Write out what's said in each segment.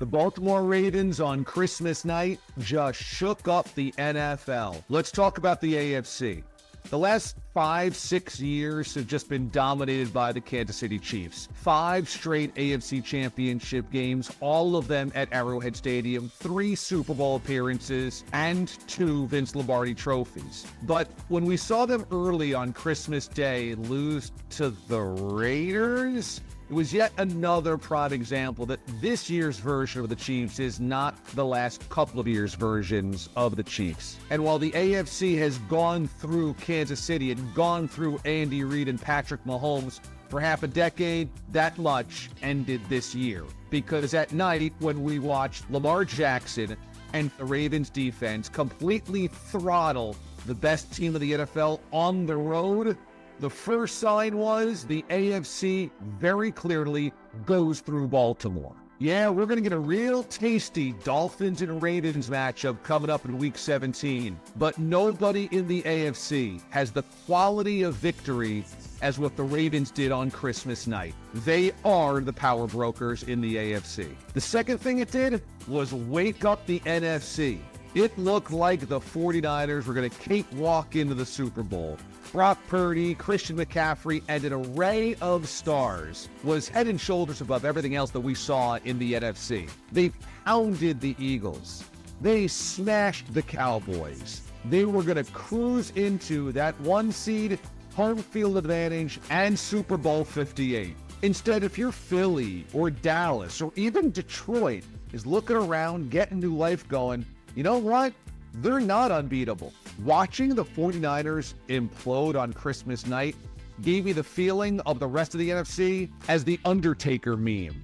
The Baltimore Ravens on Christmas night just shook up the NFL. Let's talk about the AFC. The last 5-6 years have just been dominated by the Kansas City Chiefs. 5 straight AFC championship games, all of them at Arrowhead Stadium, 3 Super Bowl appearances, and 2 Vince Lombardi trophies. But when we saw them early on Christmas Day lose to the Raiders, it was yet another prime example that this year's version of the Chiefs is not the last couple of years' versions of the Chiefs. And while the AFC has gone through Kansas City and gone through Andy Reid and Patrick Mahomes for half a decade, that much ended this year. Because at night, when we watched Lamar Jackson and the Ravens defense completely throttle the best team of the NFL on the road, the first sign was the AFC very clearly goes through Baltimore. Yeah, we're going to get a real tasty Dolphins and Ravens matchup coming up in Week 17. But nobody in the AFC has the quality of victory as what the Ravens did on Christmas night. They are the power brokers in the AFC. The second thing it did was wake up the NFC. It looked like the 49ers were going to cakewalk into the Super Bowl. Brock Purdy, Christian McCaffrey, and an array of stars was head and shoulders above everything else that we saw in the NFC. They pounded the Eagles. They smashed the Cowboys. They were going to cruise into that 1 seed, home field advantage, and Super Bowl 58. Instead, if you're Philly or Dallas or even Detroit is looking around, getting new life going, you know what? They're not unbeatable. Watching the 49ers implode on Christmas night gave me the feeling of the rest of the NFC as the Undertaker meme.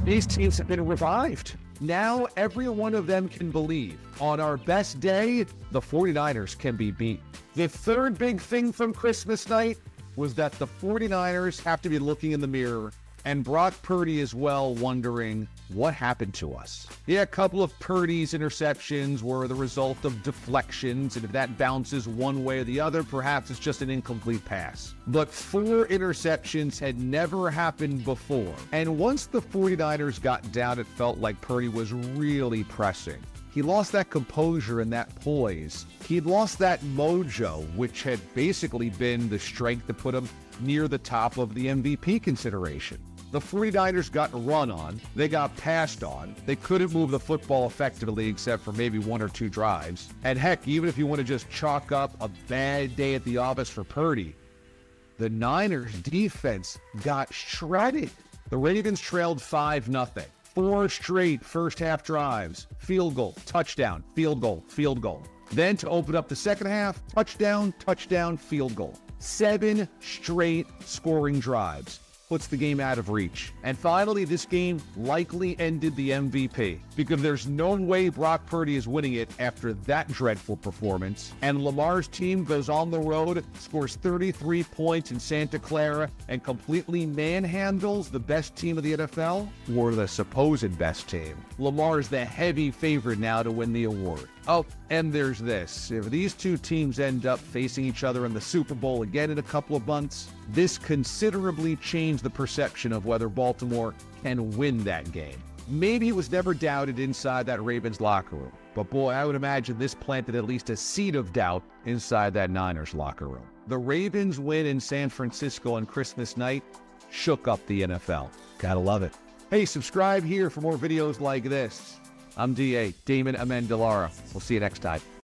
These teams have been revived. Now every one of them can believe on our best day, the 49ers can be beat. The third big thing from Christmas night was that the 49ers have to be looking in the mirror, and Brock Purdy as well, wondering what happened to us. Yeah, a couple of Purdy's interceptions were the result of deflections, and if that bounces one way or the other, perhaps it's just an incomplete pass. But 4 interceptions had never happened before. And once the 49ers got down, it felt like Purdy was really pressing. He lost that composure and that poise. He'd lost that mojo, which had basically been the strength to put him near the top of the MVP consideration. The 49ers got run on. They got passed on. They couldn't move the football effectively except for maybe 1 or 2 drives. And heck, even if you want to just chalk up a bad day at the office for Purdy, the Niners defense got shredded. The Ravens trailed 5-0. 4 straight first-half drives, field goal, touchdown, field goal, field goal. Then to open up the second half, touchdown, touchdown, field goal. 7 straight scoring drives. Puts the game out of reach. And finally, this game likely ended the MVP because there's no way Brock Purdy is winning it after that dreadful performance. And Lamar's team goes on the road, scores 33 points in Santa Clara, and completely manhandles the best team of the NFL, or the supposed best team. Lamar's the heavy favorite now to win the award. Oh, and there's this. If these 2 teams end up facing each other in the Super Bowl again in a couple of months, this considerably changed the perception of whether Baltimore can win that game. Maybe it was never doubted inside that Ravens locker room, but boy, I would imagine this planted at least a seed of doubt inside that Niners locker room. The Ravens win in San Francisco on Christmas night shook up the NFL. Gotta love it. Hey, subscribe here for more videos like this. I'm DA, Damon Amendolara. We'll see you next time.